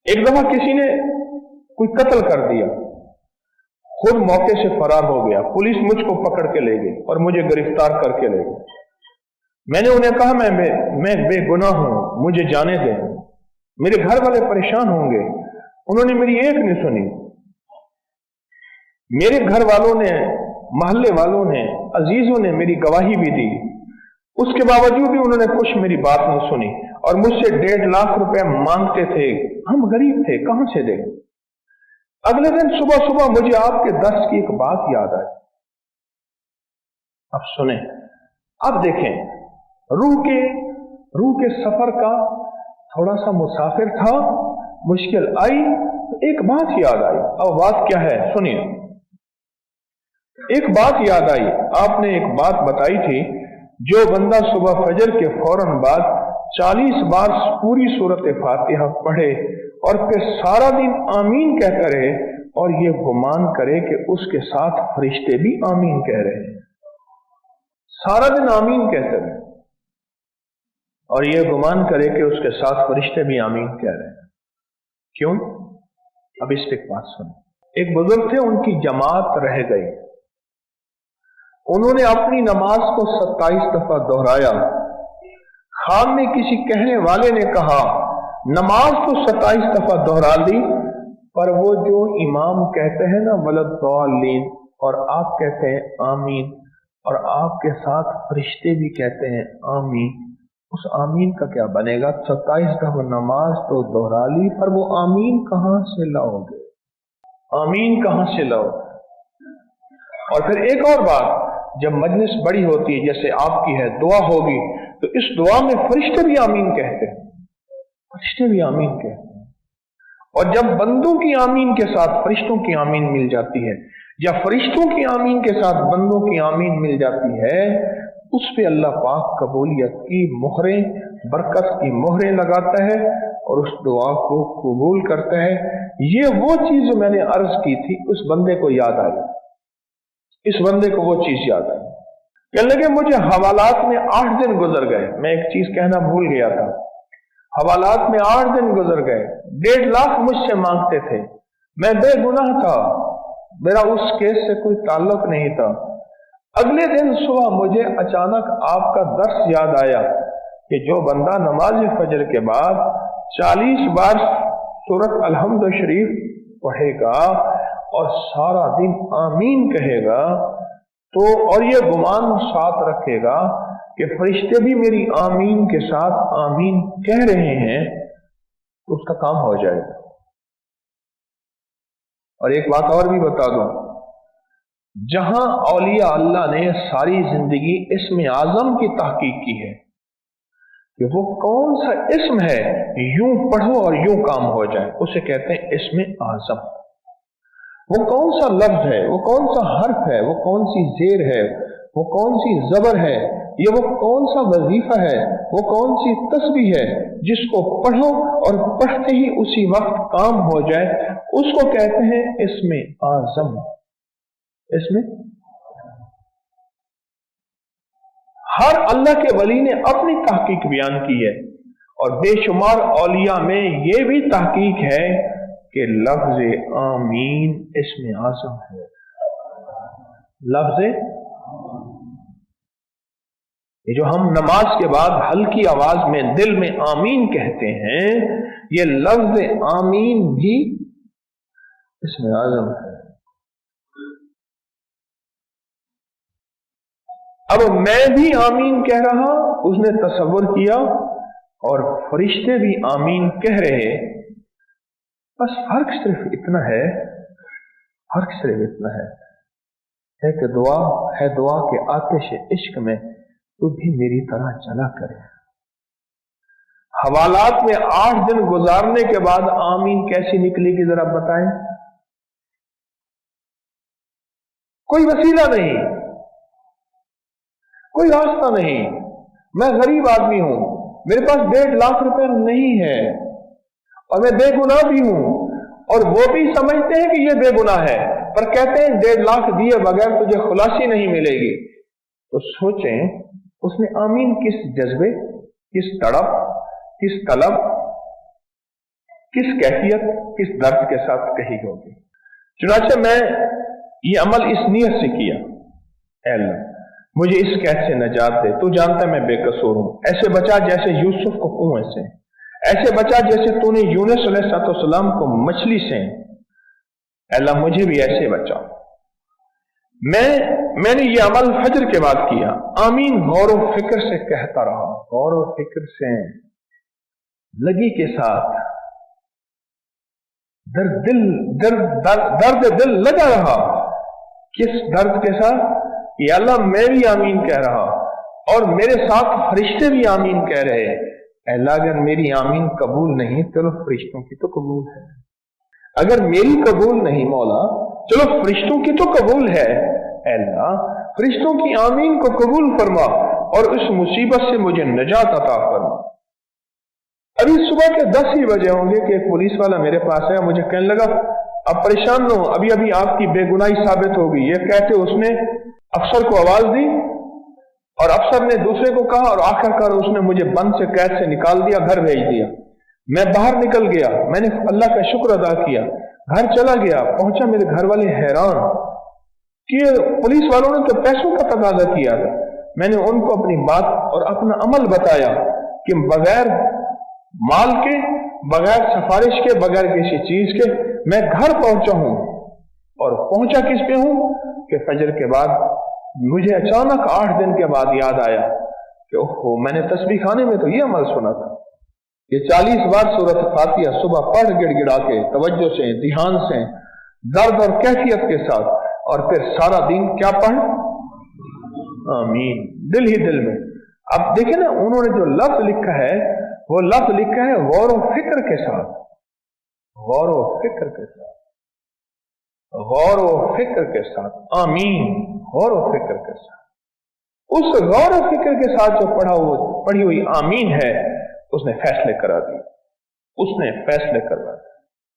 एक दफा किसी ने कोई कत्ल कर दिया, खुद मौके से फरार हो गया, पुलिस मुझको पकड़ के ले गई और मुझे गिरफ्तार करके ले गई। मैंने उन्हें कहा मैं बेगुनाह हूं, मुझे जाने दें, मेरे घर वाले परेशान होंगे। उन्होंने मेरी एक नहीं सुनी। मेरे घर वालों ने, मोहल्ले वालों ने, अजीजों ने मेरी गवाही भी दी, उसके बावजूद भी उन्होंने कुछ मेरी बात नहीं सुनी और मुझसे 1.5 लाख रुपए मांगते थे। हम गरीब थे, कहां से दें। अगले दिन सुबह सुबह मुझे आपके दर्स की एक बात याद आई। अब सुने, अब देखें, रूह के सफर का थोड़ा सा मुसाफिर था, मुश्किल आई तो एक बात याद आई। अब बात क्या है सुनिए। एक बात याद आई, आपने एक बात बताई थी, जो बंदा सुबह फजर के फौरन बाद 40 बार पूरी सूरत फातिहा पढ़े और फिर सारा दिन आमीन कहता रहे और ये गुमान करे कि उसके साथ फरिश्ते भी आमीन कह रहे हैं, सारा दिन आमीन कहते रहे और ये गुमान करे कि उसके साथ फरिश्ते भी आमीन कह रहे हैं। क्यों? अब इस पे एक बात सुनो। एक बुजुर्ग थे, उनकी जमात रह गई। उन्होंने अपनी नमाज को 27 दफा दोहराया। खाम में किसी कहने वाले ने कहा, नमाज तो 27 दफा दोहरा ली, पर वो जो इमाम कहते हैं ना वलद्दालीन, और आप कहते हैं आमीन, और आपके साथ फरिश्ते भी कहते हैं आमीन, उस आमीन का क्या बनेगा? 27 दफा नमाज तो दोहरा ली, पर वो आमीन कहां से लाओगे? आमीन कहां से लाओगे? और फिर एक और बात, जब मजलिस बड़ी होती है जैसे आपकी है, दुआ होगी, तो इस दुआ में फरिश्ते भी आमीन कहते हैं, फरिश्ते भी आमीन कहते हैं। और जब बंदों की आमीन के साथ फरिश्तों की आमीन मिल जाती है, या फरिश्तों की आमीन के साथ बंदों की आमीन मिल जाती है, उस पे अल्लाह पाक कबूलियत की मोहरें, बरकत की मोहरें लगाता है और उस दुआ को कबूल करता है। ये वो चीज जो मैंने अर्ज की थी, उस बंदे को याद आई, इस बंदे को वो चीज याद आई। कहने लगे मुझे हवालात में 8 दिन गुजर गए। मैं एक चीज कहना भूल गया था, हवालात में 8 दिन गुजर गए, 1.5 लाख मुझसे मांगते थे, मैं बेगुनाह था, मेरा उस केस से कोई ताल्लुक नहीं था। अगले दिन सुबह मुझे अचानक आपका दर्स याद आया कि जो बंदा नमाज फजर के बाद 40 बार सूरत अलहम्द शरीफ पढ़ेगा और सारा दिन आमीन कहेगा, तो और ये गुमान साथ रखेगा कि फरिश्ते भी मेरी आमीन के साथ आमीन कह रहे हैं, तो उसका काम हो जाएगा। और एक बात और भी बता दूं, जहां औलिया अल्लाह ने सारी जिंदगी इस्म आजम की तहकीक की है कि वो कौन सा इस्म है, यूं पढ़ो और यूं काम हो जाए, उसे कहते हैं इस्म आजम। वो कौन सा लफ्ज है, वो कौन सा हर्फ है, वो कौन सी जेर है, वो कौन सी जबर है, ये वो कौन सा वजीफा है, वो कौन सी तस्बीह है, जिसको पढ़ो और पढ़ते ही उसी वक्त काम हो जाए, उसको कहते हैं इस्म आजम। इसमें हर अल्लाह के वली ने अपनी तहकीक बयान की है और बेशुमार औलिया में यह भी तहकीक है कि लफ्ज आमीन इस्म आज़म है। लफ्ज ये जो हम नमाज के बाद हल्की आवाज में दिल में आमीन कहते हैं, ये लफ्ज आमीन भी इस्म आज़म है। अब मैं भी आमीन कह रहा, उसने तसव्वुर किया, और फरिश्ते भी आमीन कह रहे, बस फर्क सिर्फ इतना है, फर्क सिर्फ इतना है कि दुआ है, दुआ के आतिश इश्क में तू भी मेरी तरह चला करे। हवालात में 8 दिन गुजारने के बाद आमीन कैसी निकलेगी जरा बताएं? कोई वसीला नहीं, कोई रास्ता नहीं। मैं गरीब आदमी हूं, मेरे पास 1.5 लाख रुपए नहीं है, और मैं बेगुनाह भी हूं, और वो भी समझते हैं कि ये बेगुनाह है, पर कहते हैं 1.5 लाख दिए बगैर तुझे खुलासी नहीं मिलेगी। तो सोचें उसने आमीन किस जज्बे, किस तड़प, किस तलब, किस कैफियत, किस दर्द के साथ कही होगी। चुनांचे मैं ये अमल इस नीयत से किया, ऐ अल्लाह मुझे इस कैद से नजात दे, तू जानता मैं बेकसूर हूं, ऐसे बचा जैसे यूसुफ को कुएं से, ऐसे बचा जैसे तूने यूनुस अलैहिस्सलाम को मछली से, अल्लाह मुझे भी ऐसे बचा। मैंने ये अमल फजर के बाद किया। आमीन गौर व फिक्र से कहता रहा, गौर व फिक्र से, लगी के साथ, दर्द दिल लगा रहा। किस दर्द के साथ? कि अल्लाह मैं भी आमीन कह रहा और मेरे साथ फरिश्ते भी आमीन कह रहे। अल्लाह अगर मेरी आमीन कबूल नहीं, चलो फरिश्तों की तो कबूल है। अगर मेरी कबूल नहीं मौला, चलो फरिश्तों की तो कबूल है। अल्लाह फरिश्तों की आमीन को कबूल फरमा और उस मुसीबत से मुझे नजात अता फरमा। अभी सुबह के 10 ही बजे होंगे कि एक पुलिस वाला मेरे पास आया, मुझे कहने लगा अब परेशान न हो, अभी अभी आपकी बेगुनाही साबित होगी। ये कहते उसने अफसर को आवाज दी और अफसर ने दूसरे को कहा और आखिरकार उसने मुझे बंद से कैद से निकाल दिया, घर भेज दिया। मैं बाहर निकल गया, मैंने अल्लाह का शुक्र अदा किया, घर चला गया, पहुंचा, मेरे घर वाले हैरान कि पुलिस वालों ने तो पैसों का तकाजा किया था। मैंने उनको अपनी बात और अपना अमल बताया कि बगैर माल के, बगैर सिफारिश के, बगैर किसी चीज के मैं घर पहुंचा हूं। और पहुंचा किस पे हूं कि फजर के बाद मुझे अचानक 8 दिन के बाद याद आया कि ओहो मैंने तस्बीह खाने में तो ये अमल सुना था। ये 40 बार सूरत फातिहा सुबह पढ़ गिड़गिड़ा के, तवज्जो से, ध्यान से, दर्द और कैफियत के साथ, और फिर सारा दिन क्या पढ़? आमीन, दिल ही दिल में। अब देखे ना, उन्होंने जो लफ्ज लिखा है वो लफ्ज लिखा है गौर व फिक्र के साथ, गौर व फिक्र के साथ, गौर व फिक्र के साथ। आमीन, गौर व फिक्र के साथ। उस गौर व फिक्र के साथ जो पढ़ी हुई आमीन है, उसने फैसले करा दिए, उसने फैसले करवा दिए।